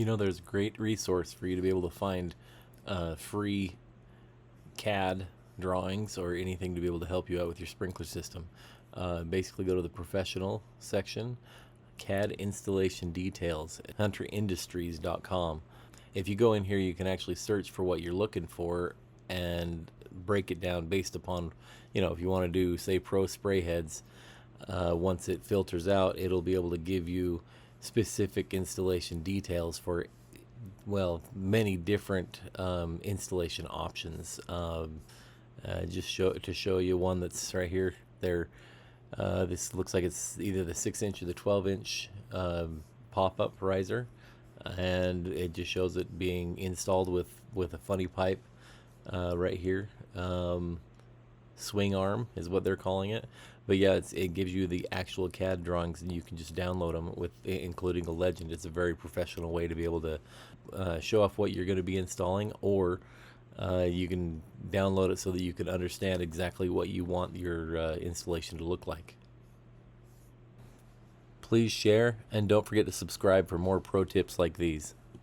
There's a great resource for you to be able to find free CAD drawings or anything to be able to help you out with your sprinkler system. Basically, go to the professional section, CAD installation details at hunterindustries.com. If you go in here, you can actually search for what you're looking for and break it down based upon, if you want to do, say, pro spray heads. Once it filters out, it'll be able to give you specific installation details for, well, many different installation options. Just show you one that's right here. This looks like it's either the 6-inch or the 12-inch pop-up riser, and it just shows it being installed with a funny pipe right here. Swing arm is what they're calling it. But yeah, it gives you the actual CAD drawings, and you can just download them with including a legend. It's a very professional way to be able to show off what you're going to be installing, or you can download it so that you can understand exactly what you want your installation to look like. Please share, and don't forget to subscribe for more pro tips like these.